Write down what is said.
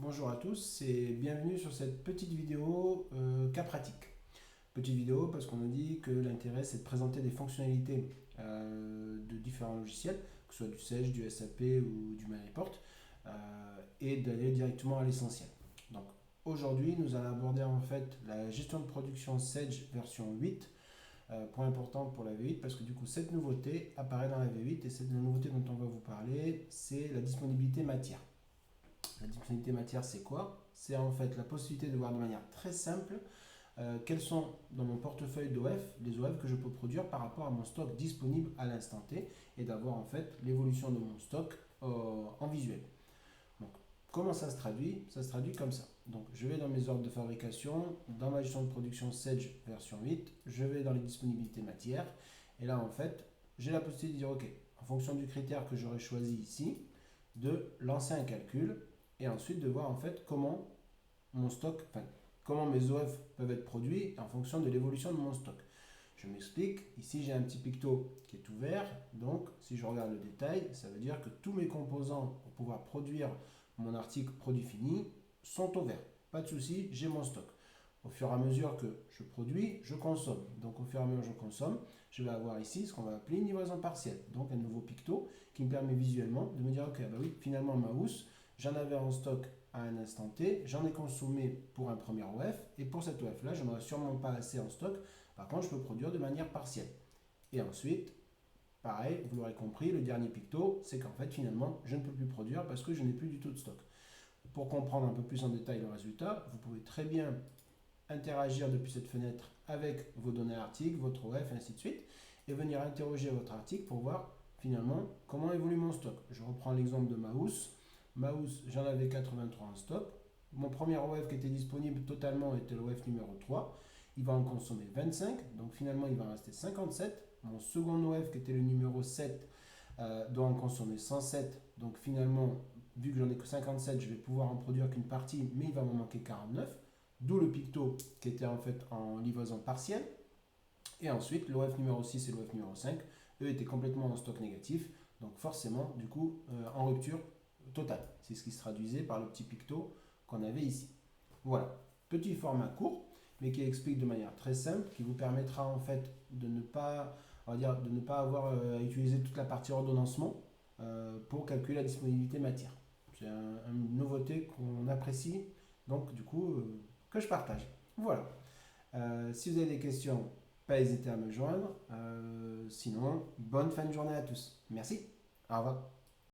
Bonjour à tous et bienvenue sur cette petite vidéo cas pratique. Petite vidéo parce qu'on nous dit que l'intérêt c'est de présenter des fonctionnalités de différents logiciels, que ce soit du Sage, du SAP ou du Maniport, et d'aller directement à l'essentiel. Donc aujourd'hui nous allons aborder en fait la gestion de production Sage version 8. Point important pour la V8 parce que du coup cette nouveauté apparaît dans la V8 et cette nouveauté dont on va vous parler c'est la disponibilité matière. La disponibilité matière, c'est quoi? C'est en fait la possibilité de voir de manière très simple quels sont dans mon portefeuille d'OF les OF que je peux produire par rapport à mon stock disponible à l'instant T et d'avoir en fait l'évolution de mon stock en visuel. Donc, comment ça se traduit? Ça se traduit comme ça. Donc, je vais dans mes ordres de fabrication, dans ma gestion de production Sage version 8, je vais dans les disponibilités matières et là en fait, j'ai la possibilité de dire OK, en fonction du critère que j'aurais choisi ici, de lancer un calcul et ensuite de voir en fait comment mon stock, enfin, comment mes OF peuvent être produits en fonction de l'évolution de mon stock. Je m'explique, ici j'ai un petit picto qui est ouvert, donc si je regarde le détail, ça veut dire que tous mes composants pour pouvoir produire mon article produit fini sont au vert. Pas de souci, j'ai mon stock. Au fur et à mesure que je produis, je consomme. Donc au fur et à mesure que je consomme, je vais avoir ici ce qu'on va appeler une livraison partielle. Donc un nouveau picto qui me permet visuellement de me dire ok, bah oui, finalement ma housse, j'en avais en stock à un instant T, j'en ai consommé pour un premier OF, et pour cet OF là, je n'en ai sûrement pas assez en stock. Par contre, je peux produire de manière partielle. Et ensuite, pareil, vous l'aurez compris, le dernier picto, c'est qu'en fait finalement, je ne peux plus produire parce que je n'ai plus du tout de stock. Pour comprendre un peu plus en détail le résultat, vous pouvez très bien interagir depuis cette fenêtre avec vos données articles, votre OF, et ainsi de suite, et venir interroger votre article pour voir finalement comment évolue mon stock. Je reprends l'exemple de ma housse. Ma housse, j'en avais 83 en stock. Mon premier OF qui était disponible totalement était le OF numéro 3. Il va en consommer 25, donc finalement il va en rester 57. Mon second OF qui était le numéro 7 doit en consommer 107, donc finalement, vu que j'en ai que 57, je vais pouvoir en produire qu'une partie, mais il va m'en manquer 49. D'où le picto qui était en fait en livraison partielle. Et ensuite, l'OF numéro 6 et l'OF numéro 5, eux étaient complètement en stock négatif. Donc forcément, du coup, en rupture totale. C'est ce qui se traduisait par le petit picto qu'on avait ici. Voilà. Petit format court, mais qui explique de manière très simple, qui vous permettra en fait de ne pas, on va dire, de ne pas avoir à utiliser toute la partie ordonnancement pour calculer la disponibilité matière. C'est une nouveauté qu'on apprécie, donc du coup, que je partage. Voilà. Si vous avez des questions, pas hésiter à me joindre. Sinon, bonne fin de journée à tous. Merci. Au revoir.